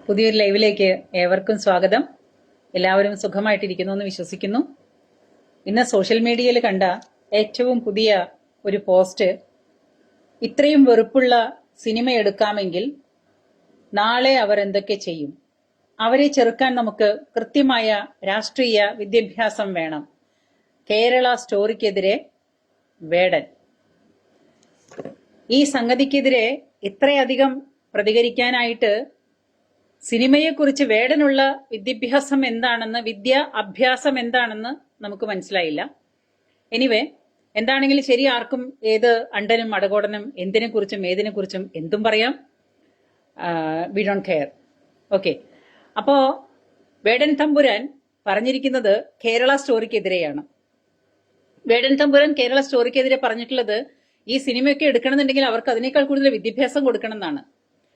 പുതിയൊരു ലൈവിലേക്ക് ഏവർക്കും സ്വാഗതം. എല്ലാവരും സുഖമായിട്ടിരിക്കുന്നു എന്ന് വിശ്വസിക്കുന്നു. ഇന്ന് സോഷ്യൽ മീഡിയയിൽ കണ്ട ഏറ്റവും പുതിയ ഒരു പോസ്റ്റ്, ഇത്രയും വെറുപ്പുള്ള സിനിമ എടുക്കാമെങ്കിൽ നാളെ അവർ എന്തൊക്കെ ചെയ്യും? അവരെ ചെറുക്കാൻ നമുക്ക് കൃത്യമായ രാഷ്ട്രീയ വിദ്യാഭ്യാസം വേണം. കേരള സ്റ്റോറിക്കെതിരെ വേടൻ. ഈ സംഗതിക്കെതിരെ ഇത്രയധികം പ്രതികരിക്കാനായിട്ട് സിനിമയെക്കുറിച്ച് വേടനുള്ള വിദ്യാഭ്യാസം എന്താണെന്ന്, അഭ്യാസം എന്താണെന്ന് നമുക്ക് മനസ്സിലായില്ല. എനിവേ, എന്താണെങ്കിലും ശരി, ആർക്കും ഏത് അണ്ടനും അടകോടനും എന്തിനെക്കുറിച്ചും ഏതിനെക്കുറിച്ചും എന്തും പറയാം. We don't care. ഓക്കെ, അപ്പോ വേടൻ തമ്പുരാൻ പറഞ്ഞിരിക്കുന്നത് കേരള സ്റ്റോറിക്കെതിരെയാണ്. വേടൻ തമ്പുരാൻ കേരള സ്റ്റോറിക്കെതിരെ പറഞ്ഞിട്ടുള്ളത്, ഈ സിനിമയൊക്കെ എടുക്കണമെന്നുണ്ടെങ്കിൽ അവർക്ക് അതിനേക്കാൾ കൂടുതൽ വിദ്യാഭ്യാസം കൊടുക്കണം എന്നാണ്.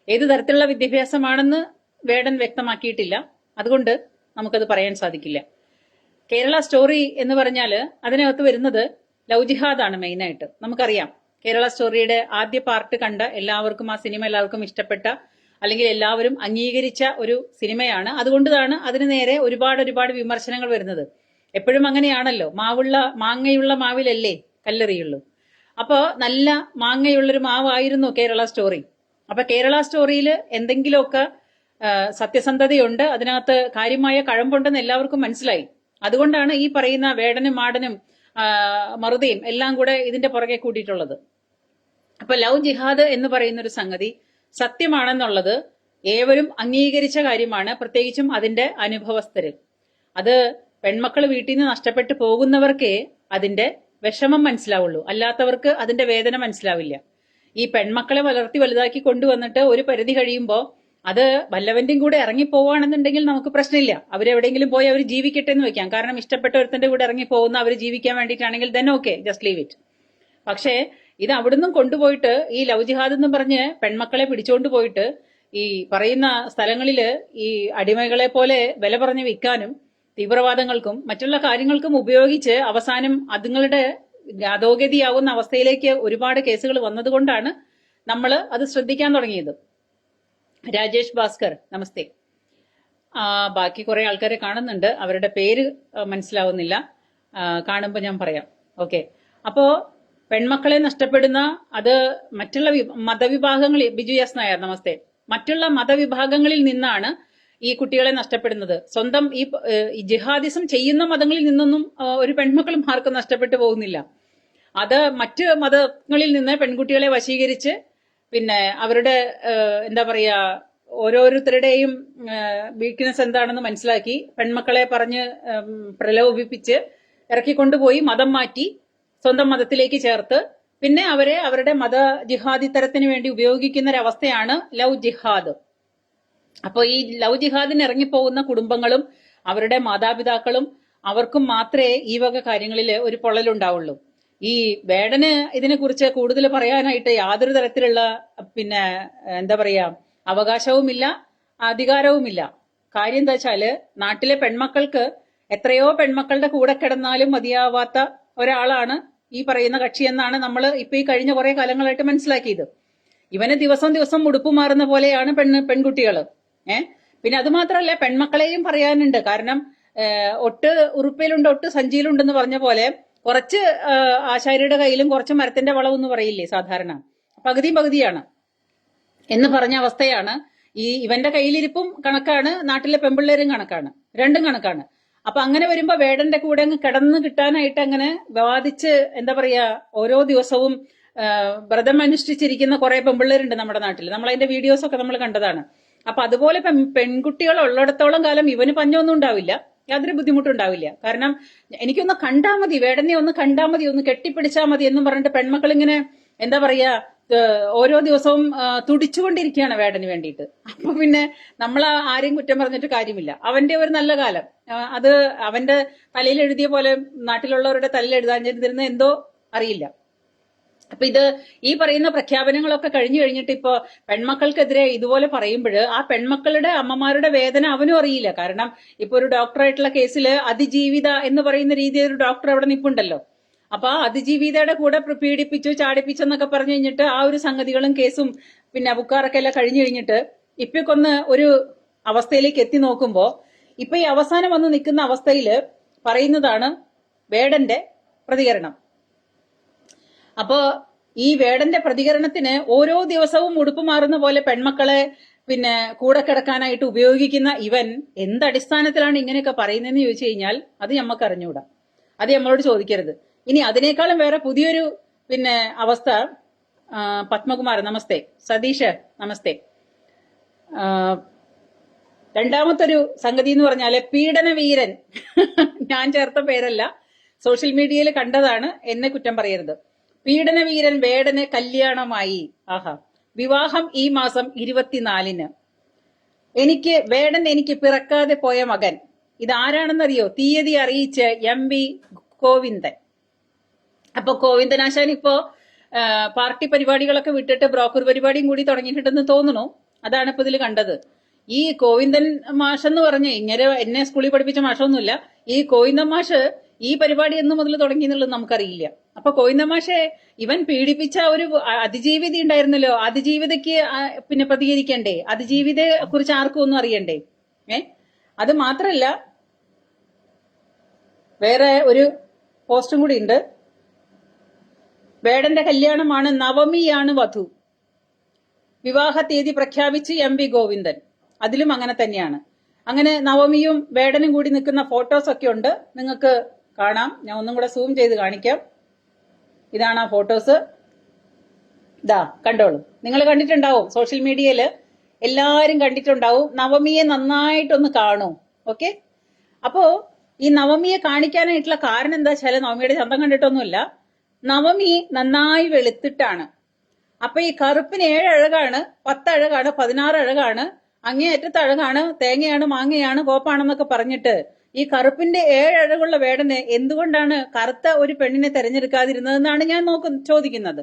ഏത് തരത്തിലുള്ള വിദ്യാഭ്യാസമാണെന്ന് വേടൻ വ്യക്തമാക്കിയിട്ടില്ല. അതുകൊണ്ട് നമുക്കത് പറയാൻ സാധിക്കില്ല. കേരള സ്റ്റോറി എന്ന് പറഞ്ഞാല് അതിനകത്ത് വരുന്നത് ലവ് ജിഹാദാണ് മെയിനായിട്ട്. നമുക്കറിയാം, കേരള സ്റ്റോറിയുടെ ആദ്യ പാർട്ട് കണ്ട എല്ലാവർക്കും, ആ സിനിമ എല്ലാവർക്കും ഇഷ്ടപ്പെട്ട, അല്ലെങ്കിൽ എല്ലാവരും അംഗീകരിച്ച ഒരു സിനിമയാണ്. അതുകൊണ്ടാണ് അതിന് നേരെ ഒരുപാട് വിമർശനങ്ങൾ വരുന്നത്. എപ്പോഴും അങ്ങനെയാണല്ലോ, മാങ്ങയുള്ള മാവിലല്ലേ കല്ലെറിയുള്ളൂ. അപ്പോ നല്ല മാങ്ങയുള്ളൊരു മാവായിരുന്നു കേരള സ്റ്റോറി. അപ്പൊ കേരള സ്റ്റോറിയിൽ എന്തെങ്കിലുമൊക്കെ സത്യസന്ധതയുണ്ട്, അതിനകത്ത് കാര്യമായ കഴമ്പുണ്ടെന്ന് എല്ലാവർക്കും മനസ്സിലായി. അതുകൊണ്ടാണ് ഈ പറയുന്ന വേടനും മാടനും മറുതയും എല്ലാം കൂടെ ഇതിന്റെ പുറകെ കൂട്ടിയിട്ടുള്ളത്. അപ്പൊ ലവ് ജിഹാദ് എന്ന് പറയുന്ന ഒരു സംഗതി സത്യമാണെന്നുള്ളത് ഏവരും അംഗീകരിച്ച കാര്യമാണ്, പ്രത്യേകിച്ചും അതിന്റെ അനുഭവസ്ഥര്. അത് പെൺമക്കൾ വീട്ടിൽ നിന്ന് നഷ്ടപ്പെട്ടു പോകുന്നവർക്കേ അതിന്റെ വിഷമം മനസ്സിലാവുള്ളൂ, അല്ലാത്തവർക്ക് അതിന്റെ വേദന മനസ്സിലാവില്ല. ഈ പെൺമക്കളെ വളർത്തി വലുതാക്കി കൊണ്ടുവന്നിട്ട് ഒരു പരിധി കഴിയുമ്പോൾ അത് വല്ലവന്റെയും കൂടെ ഇറങ്ങിപ്പോവാണെന്നുണ്ടെങ്കിൽ നമുക്ക് പ്രശ്നമില്ല. അവരെവിടെയെങ്കിലും പോയി അവർ ജീവിക്കട്ടെ എന്ന് വെക്കാം. കാരണം ഇഷ്ടപ്പെട്ട ഒരുത്തന്റെ കൂടെ ഇറങ്ങി പോകുന്ന അവർ ജീവിക്കാൻ വേണ്ടിയിട്ടാണെങ്കിൽ then okay, just leave it. പക്ഷേ ഇത് അവിടുന്ന് കൊണ്ടുപോയിട്ട് ഈ ലവ് ജിഹാദ് എന്ന് പറഞ്ഞ് പെൺമക്കളെ പിടിച്ചുകൊണ്ട് പോയിട്ട് ഈ പറയുന്ന സ്ഥലങ്ങളില് ഈ അടിമകളെ പോലെ വില പറഞ്ഞ് വിൽക്കാനും തീവ്രവാദങ്ങൾക്കും മറ്റുള്ള കാര്യങ്ങൾക്കും ഉപയോഗിച്ച് അവസാനം അതുങ്ങളുടെ അധോഗതിയാവുന്ന അവസ്ഥയിലേക്ക് ഒരുപാട് കേസുകൾ വന്നതുകൊണ്ടാണ് നമ്മൾ അത് ശ്രദ്ധിക്കാൻ തുടങ്ങിയത്. രാജേഷ് ഭാസ്കർ, നമസ്തേ. ബാക്കി കുറെ ആൾക്കാരെ കാണുന്നുണ്ട്, അവരുടെ പേര് മനസ്സിലാവുന്നില്ല, കാണുമ്പോൾ ഞാൻ പറയാം. ഓക്കെ, അപ്പോ പെൺമക്കളെ നഷ്ടപ്പെടുന്ന അത് മറ്റുള്ള മതവിഭാഗങ്ങളിൽ, ബിജു എസ് നായർ നമസ്തേ, മറ്റുള്ള മതവിഭാഗങ്ങളിൽ നിന്നാണ് ഈ കുട്ടികളെ നഷ്ടപ്പെടുന്നത്. സ്വന്തം ഈ ജിഹാദിസം ചെയ്യുന്ന മതങ്ങളിൽ നിന്നൊന്നും ഒരു പെൺമക്കളും ആർക്കും നഷ്ടപ്പെട്ടു പോകുന്നില്ല. അത് മറ്റ് മതങ്ങളിൽ നിന്ന് പെൺകുട്ടികളെ വശീകരിച്ച് പിന്നെ അവരുടെ എന്താ പറയാ, ഓരോരുത്തരുടെയും വീക്ക്നെസ് എന്താണെന്ന് മനസ്സിലാക്കി പെൺമക്കളെ പറഞ്ഞ് പ്രലോഭിപ്പിച്ച് ഇറക്കിക്കൊണ്ടുപോയി മതം മാറ്റി സ്വന്തം മതത്തിലേക്ക് ചേർത്ത് പിന്നെ അവരെ അവരുടെ മത ജിഹാദിത്തരത്തിന് വേണ്ടി ഉപയോഗിക്കുന്ന ഒരവസ്ഥയാണ് ലവ് ജിഹാദ്. അപ്പോൾ ഈ ലവ് ജിഹാദിന് ഇറങ്ങിപ്പോകുന്ന കുടുംബങ്ങളും അവരുടെ മാതാപിതാക്കളും അവർക്കും മാത്രമേ ഈ വക കാര്യങ്ങളിൽ ഒരു പൊള്ളലുണ്ടാവുള്ളൂ. ഈ വേടന് ഇതിനെക്കുറിച്ച് കൂടുതൽ പറയാനായിട്ട് യാതൊരു തരത്തിലുള്ള പിന്നെ എന്താ പറയാ അവകാശവുമില്ല, അധികാരവുമില്ല. കാര്യം എന്താ വെച്ചാല്, നാട്ടിലെ പെൺമക്കൾക്ക് എത്രയോ പെൺമക്കളുടെ കൂടെ കിടന്നാലും മതിയാവാത്ത ഒരാളാണ് ഈ പറയുന്ന കക്ഷി എന്നാണ് നമ്മൾ ഇപ്പൊ ഈ കഴിഞ്ഞ കുറെ കാലങ്ങളായിട്ട് മനസ്സിലാക്കിയത്. ഇവന് ദിവസം ദിവസം ഉടുപ്പ് മാറുന്ന പോലെയാണ് പെൺകുട്ടികള്. പിന്നെ അത് മാത്രമല്ല, പെൺമക്കളെയും പറയാനുണ്ട്. കാരണം ഒട്ട് ഉറുപ്പയിലുണ്ട് ഒട്ട് സഞ്ചിയിലുണ്ടെന്ന് പറഞ്ഞ പോലെ കുറച്ച് ആശാരിയുടെ കയ്യിലും കുറച്ച് മരത്തിന്റെ വളവെന്ന് പറയില്ലേ സാധാരണ, പകുതിയാണ് എന്ന് പറഞ്ഞ അവസ്ഥയാണ്. ഇവന്റെ കയ്യിലിരിപ്പും കണക്കാണ്, നാട്ടിലെ പെൺപിള്ളേരും കണക്കാണ്, രണ്ടും കണക്കാണ്. അപ്പൊ അങ്ങനെ വരുമ്പോ വേടന്റെ കൂടെ അങ്ങ് കിടന്ന് കിട്ടാനായിട്ട് അങ്ങനെ വാദിച്ച് എന്താ പറയാ, ഓരോ ദിവസവും വ്രതം അനുഷ്ഠിച്ചിരിക്കുന്ന കുറെ പെൺപിള്ളേരുണ്ട് നമ്മുടെ നാട്ടിൽ. നമ്മൾ അതിന്റെ വീഡിയോസ് ഒക്കെ നമ്മൾ കണ്ടതാണ്. അപ്പൊ അതുപോലെ പെൺകുട്ടികൾ ഉള്ളിടത്തോളം കാലം ഇവന് പഞ്ഞൊന്നും ഉണ്ടാവില്ല, യാതൊരു ബുദ്ധിമുട്ടുണ്ടാവില്ല. കാരണം എനിക്കൊന്ന് കണ്ടാ മതി, വേടനെ ഒന്ന് കണ്ടാ മതി, ഒന്ന് കെട്ടിപ്പിടിച്ചാൽ മതി എന്നും പറഞ്ഞിട്ട് പെൺമക്കൾ ഇങ്ങനെ എന്താ പറയാ ഓരോ ദിവസവും തുടിച്ചുകൊണ്ടിരിക്കുകയാണ് വേടന് വേണ്ടിയിട്ട്. അപ്പൊ പിന്നെ നമ്മൾ ആരെയും കുറ്റം പറഞ്ഞിട്ട് കാര്യമില്ല. അവന്റെ ഒരു നല്ല കാലം അത് അവന്റെ തലയിൽ എഴുതിയ പോലെ നാട്ടിലുള്ളവരുടെ തലയിൽ എഴുതാൻ എന്തോ അറിയില്ല. അപ്പൊ ഇത് ഈ പറയുന്ന പ്രഖ്യാപനങ്ങളൊക്കെ കഴിഞ്ഞിട്ട് ഇപ്പൊ പെൺമക്കൾക്കെതിരെ ഇതുപോലെ പറയുമ്പോൾ ആ പെൺമക്കളുടെ അമ്മമാരുടെ വേദന അവനും അറിയില്ല. കാരണം ഇപ്പൊ ഒരു ഡോക്ടറായിട്ടുള്ള കേസിൽ അതിജീവിത എന്ന് പറയുന്ന രീതിയിൽ ഒരു ഡോക്ടർ അവിടെ നിൽപ്പുണ്ടല്ലോ. അപ്പൊ ആ അതിജീവിതയുടെ കൂടെ പീഡിപ്പിച്ചു ചാടിപ്പിച്ചെന്നൊക്കെ പറഞ്ഞു കഴിഞ്ഞിട്ട് ആ ഒരു സംഗതികളും കേസും പിന്നെ ബുക്കാറൊക്കെ എല്ലാം കഴിഞ്ഞു കഴിഞ്ഞിട്ട് ഇപ്പൊക്കൊന്ന് ഒരു അവസ്ഥയിലേക്ക് എത്തി നോക്കുമ്പോ ഇപ്പൊ ഈ അവസാനം വന്ന് നിൽക്കുന്ന അവസ്ഥയിൽ പറയുന്നതാണ് വേടന്റെ പ്രതികരണം. അപ്പോ ഈ വേടന്റെ പ്രതികരണത്തിന് ഓരോ ദിവസവും ഉടുപ്പ് മാറുന്ന പോലെ പെൺമക്കളെ പിന്നെ കൂടെ കിടക്കാനായിട്ട് ഉപയോഗിക്കുന്ന ഇവൻ എന്തടിസ്ഥാനത്തിലാണ് ഇങ്ങനെയൊക്കെ പറയുന്നതെന്ന് ചോദിച്ചു കഴിഞ്ഞാൽ അത് നമുക്ക് അറിഞ്ഞുകൂടാ. അത് നമ്മളോട് ചോദിക്കരുത്. ഇനി അതിനേക്കാളും വേറെ പുതിയൊരു പിന്നെ അവസ്ഥ, പത്മകുമാർ നമസ്തേ, സതീഷ് നമസ്തേ. രണ്ടാമത്തൊരു സംഗതി എന്ന് പറഞ്ഞാല് പീഡനവീരൻ ഞാൻ ചേർത്ത പേരല്ല, സോഷ്യൽ മീഡിയയിൽ കണ്ടതാണ്, എന്നെ കുറ്റം പറയരുത്. പീഡനവീരൻ വേടന് കല്യാണമായി. ആഹാ, വിവാഹം ഈ മാസം 24-ന്. വേടൻ എനിക്ക് പിറക്കാതെ പോയ മകൻ. ഇതാരാണെന്നറിയോ? തീയതി അറിയിച്ച് MV ഗോവിന്ദൻ. അപ്പൊ ഗോവിന്ദനാശാൻ ഇപ്പോ പാർട്ടി പരിപാടികളൊക്കെ വിട്ടിട്ട് ബ്രോക്കർ പരിപാടിയും കൂടി തുടങ്ങിയിട്ടുണ്ടെന്ന് തോന്നുന്നു. അതാണ് ഇപ്പൊ ഇതിൽ കണ്ടത്. ഈ ഗോവിന്ദൻ മാഷെന്ന് പറഞ്ഞ് എന്നെ സ്കൂളിൽ പഠിപ്പിച്ച മാഷൊന്നുമില്ല. ഈ ഗോവിന്ദൻ മാഷ് ഈ പരിപാടി എന്ന് മുതൽ തുടങ്ങി എന്നുള്ളത് നമുക്കറിയില്ല. അപ്പൊ ഗോവിന്ദൻ മാഷെ ഇവൻ പീഡിപ്പിച്ച ഒരു അതിജീവിത ഉണ്ടായിരുന്നല്ലോ, അതിജീവിതയ്ക്ക് പിന്നെ പ്രതികരിക്കണ്ടേ? അതിജീവിതയെ കുറിച്ച് ആർക്കും ഒന്നും അറിയണ്ടേ? അത് മാത്രല്ല വേറെ ഒരു പോസ്റ്റും കൂടി ഉണ്ട്. വേടന്റെ കല്യാണമാണ്, നവമിയാണ് വധു. വിവാഹ തീയതി പ്രഖ്യാപിച്ച് MV ഗോവിന്ദൻ. അതിലും അങ്ങനെ തന്നെയാണ്. അങ്ങനെ നവമിയും വേടനും കൂടി നിൽക്കുന്ന ഫോട്ടോസ് ഒക്കെ ഉണ്ട്, നിങ്ങൾക്ക് കാണാം. ഞാൻ ഒന്നും കൂടെ സൂം ചെയ്ത് കാണിക്കാം. ഇതാണ് ആ ഫോട്ടോസ്. ഇതാ കണ്ടോളൂ. നിങ്ങൾ കണ്ടിട്ടുണ്ടാവും, സോഷ്യൽ മീഡിയയിൽ എല്ലാരും കണ്ടിട്ടുണ്ടാവും. നവമിയെ നന്നായിട്ടൊന്ന് കാണൂ. ഓക്കെ, അപ്പോ ഈ നവമിയെ കാണിക്കാനായിട്ടുള്ള കാരണം എന്താ വെച്ചാൽ, നവമിയുടെ ചന്തം കണ്ടിട്ടൊന്നുമില്ല, നവമി നന്നായി വെളുത്തിട്ടാണ്. അപ്പൊ ഈ കറുപ്പിന് 7 അഴകാണ്, 10 അഴകാണ്, 16 അഴകാണ്, അങ്ങേയറ്റത്ത് അഴകാണ്, തേങ്ങയാണ്, മാങ്ങയാണ്, കോപ്പാണെന്നൊക്കെ പറഞ്ഞിട്ട് ഈ കറുപ്പിന്റെ 7 അഴകുള്ള വേടന് എന്തുകൊണ്ടാണ് കറുത്ത ഒരു പെണ്ണിനെ തെരഞ്ഞെടുക്കാതിരുന്നതെന്നാണ് ഞാൻ ചോദിക്കുന്നത്.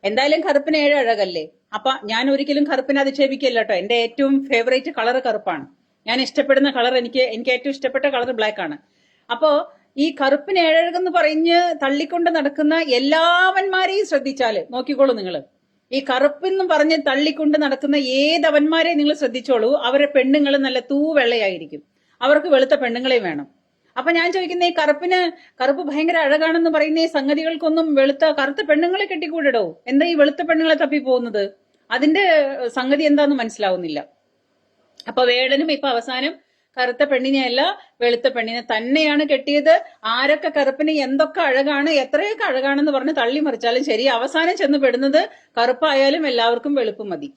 എന്തായാലും കറുപ്പിന് 7 അഴകല്ലേ. അപ്പൊ ഞാൻ ഒരിക്കലും കറുപ്പിനെ അധിക്ഷേപിക്കല്ല കേട്ടോ. എന്റെ ഏറ്റവും ഫേവറേറ്റ് കളർ കറുപ്പാണ്. ഞാൻ ഇഷ്ടപ്പെടുന്ന കളർ, എനിക്ക് ഏറ്റവും ഇഷ്ടപ്പെട്ട കളർ ബ്ലാക്ക് ആണ്. അപ്പോ ഈ കറുപ്പിന് 7 അഴകെന്ന് പറഞ്ഞ് തള്ളിക്കൊണ്ട് നടക്കുന്ന എല്ലാവന്മാരെയും ശ്രദ്ധിച്ചാല് നോക്കിക്കോളൂ നിങ്ങള്. ഈ കറുപ്പെന്നും പറഞ്ഞ് തള്ളിക്കൊണ്ട് നടക്കുന്ന ഏതവന്മാരെ നിങ്ങൾ ശ്രദ്ധിച്ചോളൂ, അവരെ പെണ്ണുങ്ങൾ നല്ല തൂവെള്ളയായിരിക്കും. അവർക്ക് വെളുത്ത പെണ്ണുങ്ങളെയും വേണം. അപ്പൊ ഞാൻ ചോദിക്കുന്ന, ഈ കറുപ്പ് ഭയങ്കര അഴകാണെന്ന് പറയുന്ന ഈ സംഗതികൾക്കൊന്നും കറുത്ത പെണ്ണുങ്ങളെ കെട്ടിക്കൂടിടോ? എന്താ ഈ വെളുത്ത പെണ്ണുങ്ങളെ തപ്പി പോകുന്നത്? അതിന്റെ സംഗതി എന്താന്ന് മനസ്സിലാവുന്നില്ല. അപ്പൊ വേടനും ഇപ്പൊ അവസാനം കറുത്ത പെണ്ണിനെയല്ല വെളുത്ത പെണ്ണിനെ തന്നെയാണ് കെട്ടിയത്. ആരൊക്കെ കറുപ്പിന് എന്തൊക്കെ അഴകാണ്, എത്രയൊക്കെ അഴകാണെന്ന് പറഞ്ഞ് തള്ളി മറിച്ചാലും ശരി, അവസാനം ചെന്ന് പെടുന്നത് കറുപ്പായാലും എല്ലാവർക്കും വെളുപ്പ് മതി.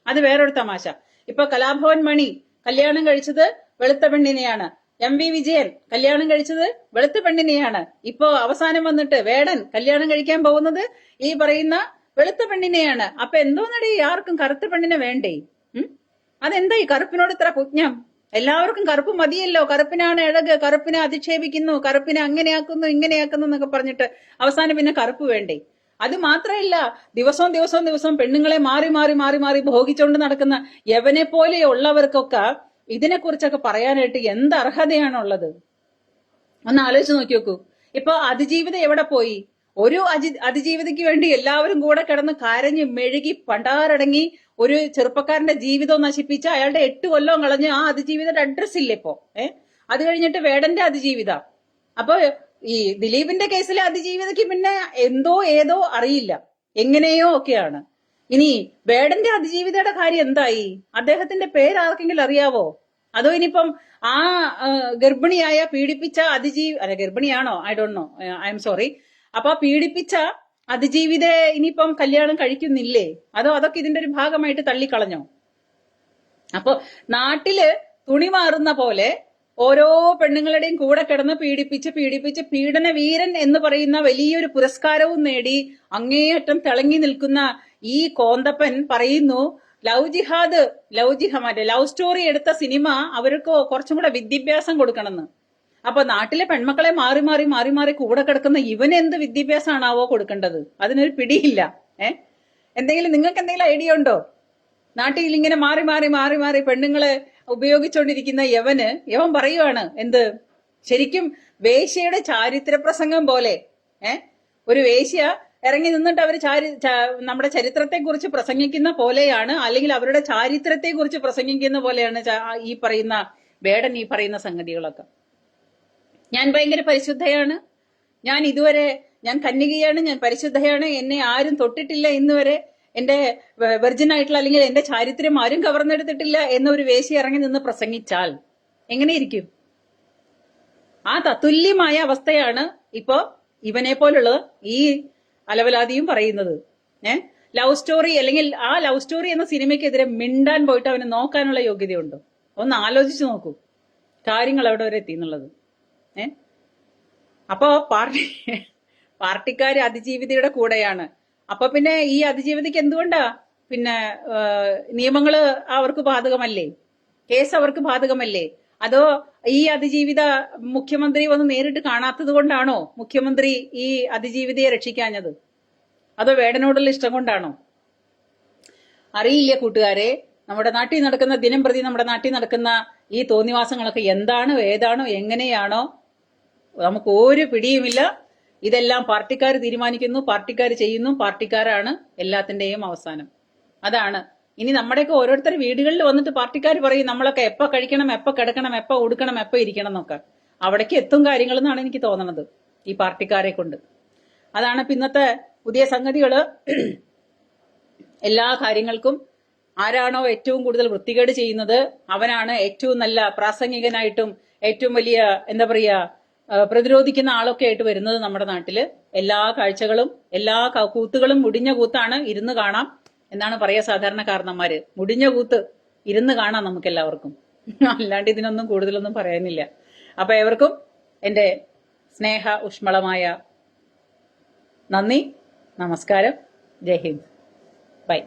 അത് വേറൊരു തമാശ. ഇപ്പൊ കലാഭവൻ മണി കല്യാണം കഴിച്ചത് വെളുത്ത പെണ്ണിനെയാണ്. MV വിജയൻ കല്യാണം കഴിച്ചത് വെളുത്ത പെണ്ണിനെയാണ്. ഇപ്പോ അവസാനം വന്നിട്ട് വേടൻ കല്യാണം കഴിക്കാൻ പോകുന്നത് ഈ പറയുന്ന വെളുത്ത പെണ്ണിനെയാണ്. അപ്പൊ എന്തോന്നടി ആർക്കും കറുത്ത പെണ്ണിനെ വേണ്ടേ? അതെന്താ ഈ കറുപ്പിനോട് ഇത്ര പുജ്ഞം? എല്ലാവർക്കും കറുപ്പ് മതിയല്ലോ, കറുപ്പിനാണ് അഴക്, കറുപ്പിനെ അധിക്ഷേപിക്കുന്നു, കറുപ്പിനെ അങ്ങനെയാക്കുന്നു ഇങ്ങനെയാക്കുന്നു എന്നൊക്കെ പറഞ്ഞിട്ട് അവസാനം പിന്നെ കറുപ്പ് വേണ്ടേ? അത് മാത്രമല്ല, ദിവസവും പെണ്ണുങ്ങളെ മാറി മാറി മാറി മാറി ഭോഗിച്ചുകൊണ്ട് നടക്കുന്ന യവനെ പോലെയുള്ളവർക്കൊക്കെ ഇതിനെക്കുറിച്ചൊക്കെ പറയാനായിട്ട് എന്ത് അർഹതയാണുള്ളത്? ഒന്ന് ആലോചിച്ച് നോക്കി നോക്കൂ. ഇപ്പൊ അതിജീവിത എവിടെ പോയി? ഒരു അതിജീവിതയ്ക്ക് വേണ്ടി എല്ലാവരും കൂടെ കിടന്ന് കരഞ്ഞ് മെഴുകി പണ്ടാരടങ്ങി ഒരു ചെറുപ്പക്കാരന്റെ ജീവിതം നശിപ്പിച്ച് അയാളുടെ 8 കൊല്ലം കളഞ്ഞ് ആ അതിജീവിതയുടെ അഡ്രസ് ഇല്ല ഇപ്പോ. അത് കഴിഞ്ഞിട്ട് വേടന്റെ അതിജീവിത. അപ്പൊ ഈ ദിലീപിന്റെ കേസിലെ അതിജീവിതയ്ക്ക് പിന്നെ ഏതോ അറിയില്ല, എങ്ങനെയോ ഒക്കെയാണ്. ഇനി വേടന്റെ അതിജീവിതയുടെ കാര്യം എന്തായി? അദ്ദേഹത്തിന്റെ പേര് ആർക്കെങ്കിലും അറിയാവോ? അതോ ഇനിയിപ്പം ആ ഗർഭിണിയായ പീഡിപ്പിച്ച ഗർഭിണിയാണോ? I don't know, I am sorry. അപ്പൊ പീഡിപ്പിച്ച അതിജീവിത ഇനിയിപ്പം കല്യാണം കഴിക്കുന്നില്ലേ? അതോ അതൊക്കെ ഇതിന്റെ ഒരു ഭാഗമായിട്ട് തള്ളിക്കളഞ്ഞോ? അപ്പൊ നാട്ടില് തുണി മാറുന്ന പോലെ ഓരോ പെണ്ണുങ്ങളുടെയും കൂടെ കിടന്ന് പീഡിപ്പിച്ച് പീഡനവീരൻ എന്ന് പറയുന്ന വലിയൊരു പുരസ്കാരവും നേടി അങ്ങേയറ്റം തിളങ്ങി നിൽക്കുന്ന ഈ കോന്തപ്പൻ പറയുന്നു ലവ് സ്റ്റോറി എടുത്ത സിനിമ അവർക്ക് കുറച്ചും കൂടെ വിദ്യാഭ്യാസം കൊടുക്കണമെന്ന്. അപ്പൊ നാട്ടിലെ പെൺമക്കളെ മാറി മാറി മാറി മാറി കൂടെ കിടക്കുന്ന ഇവന് എന്ത് വിദ്യാഭ്യാസമാണാവോ കൊടുക്കേണ്ടത്? അതിനൊരു പിടിയില്ല. നിങ്ങൾക്ക് എന്തെങ്കിലും ഐഡിയ ഉണ്ടോ? നാട്ടിൽ ഇങ്ങനെ മാറി മാറി മാറി മാറി പെണ്ണുങ്ങളെ ഉപയോഗിച്ചുകൊണ്ടിരിക്കുന്ന യവൻ പറയുവാണ് എന്ത്? ശരിക്കും വേശ്യയുടെ ചാരിത്ര പ്രസംഗം പോലെ. ഒരു വേശ്യ ഇറങ്ങി നിന്നിട്ട് അവർ നമ്മുടെ ചരിത്രത്തെക്കുറിച്ച് പ്രസംഗിക്കുന്ന പോലെയാണ്, അല്ലെങ്കിൽ അവരുടെ ചാരിത്രത്തെക്കുറിച്ച് പ്രസംഗിക്കുന്ന പോലെയാണ് ഈ പറയുന്ന വേടൻ ഈ പറയുന്ന സംഗതികളൊക്കെ. ഞാൻ ഭയങ്കര പരിശുദ്ധയാണ്, ഞാൻ കന്യകയാണ്, ഞാൻ പരിശുദ്ധയാണ്, എന്നെ ആരും തൊട്ടിട്ടില്ല ഇന്ന് വരെ, എന്റെ വെർജിൻ ആയിട്ടുള്ള അല്ലെങ്കിൽ എന്റെ ചാരിത്രം ആരും കവർന്നെടുത്തിട്ടില്ല എന്നൊരു വേശി ഇറങ്ങി നിന്ന് പ്രസംഗിച്ചാൽ എങ്ങനെയിരിക്കും? ആ തത്തുല്യമായ അവസ്ഥയാണ് ഇപ്പോ ഇവനെ പോലുള്ളത് ഈ അലവലാതിയും പറയുന്നത്. ലവ് സ്റ്റോറി, അല്ലെങ്കിൽ ആ ലവ് സ്റ്റോറി എന്ന സിനിമയ്ക്കെതിരെ മിണ്ടാൻ പോയിട്ട് അവന് നോക്കാനുള്ള യോഗ്യതയുണ്ടോ? ഒന്ന് ആലോചിച്ച് നോക്കൂ കാര്യങ്ങൾ എവിടെ വരെ എത്തി എന്നുള്ളത്. അപ്പോ പാർട്ടിക്കാര് അതിജീവിതയുടെ കൂടെയാണ്. അപ്പൊ പിന്നെ ഈ അതിജീവിതയ്ക്ക് എന്തുകൊണ്ടാ പിന്നെ നിയമങ്ങള് അവർക്ക് ബാധകമല്ലേ? കേസ് അവർക്ക് ബാധകമല്ലേ? അതോ ഈ അതിജീവിത മുഖ്യമന്ത്രി വന്ന് നേരിട്ട് കാണാത്തത് കൊണ്ടാണോ മുഖ്യമന്ത്രി ഈ അതിജീവിതയെ രക്ഷിക്കാഞ്ഞത്? അതോ വേടനോടുള്ള ഇഷ്ടം കൊണ്ടാണോ? അറിയില്ല കൂട്ടുകാരെ. നമ്മുടെ നാട്ടിൽ നടക്കുന്ന ദിനം പ്രതി നമ്മുടെ നാട്ടിൽ നടക്കുന്ന ഈ തോന്നിവാസങ്ങളൊക്കെ എന്താണോ ഏതാണോ എങ്ങനെയാണോ നമുക്ക് ഒരു പിടിയുമില്ല. ഇതെല്ലാം പാർട്ടിക്കാർ തീരുമാനിക്കുന്നു, പാർട്ടിക്കാർ ചെയ്യുന്നു, പാർട്ടിക്കാരാണ് എല്ലാത്തിന്റെയും അവസാനം. അതാണ് ഇനി നമ്മുടെയൊക്കെ ഓരോരുത്തരുടെ വീടുകളിൽ വന്നിട്ട് പാർട്ടിക്കാർ പറയും നമ്മളൊക്കെ എപ്പോ കഴിക്കണം, എപ്പോ കിടക്കണം, എപ്പോ ഉടുക്കണം, എപ്പോ ഇരിക്കണം എന്നൊക്കെ. അവിടേക്ക് എത്തും കാര്യങ്ങൾ എന്നാണ് എനിക്ക് തോന്നുന്നത് ഈ പാർട്ടിക്കാരെ കൊണ്ട്. അതാണ് ഇന്നത്തെ പുതിയ സംഗതികള്. എല്ലാ കാര്യങ്ങൾക്കും ആരാണോ ഏറ്റവും കൂടുതൽ വൃത്തികേട് ചെയ്യുന്നത് അവനാണ് ഏറ്റവും നല്ല പ്രാസംഗികനായിട്ടും ഏറ്റവും വലിയ എന്താ പറയാ പ്രതിരോധിക്കുന്ന ആളൊക്കെ ആയിട്ട് വരുന്നത് നമ്മുടെ നാട്ടില്. എല്ലാ കാഴ്ചകളും എല്ലാ കൂത്തുകളും മുടിഞ്ഞ കൂത്താണ്, ഇരുന്ന് കാണാം എന്നാണ് പറയാ സാധാരണക്കാരന്മാര്. മുടിഞ്ഞ കൂത്ത് ഇരുന്ന് കാണാം നമുക്ക് എല്ലാവർക്കും, അല്ലാണ്ട് ഇതിനൊന്നും കൂടുതലൊന്നും പറയാനില്ല. അപ്പൊ ഏവർക്കും എന്റെ സ്നേഹ ഊഷ്മളമായ നന്ദി, നമസ്കാരം, ജയ് ഹിന്ദ്, ബൈ.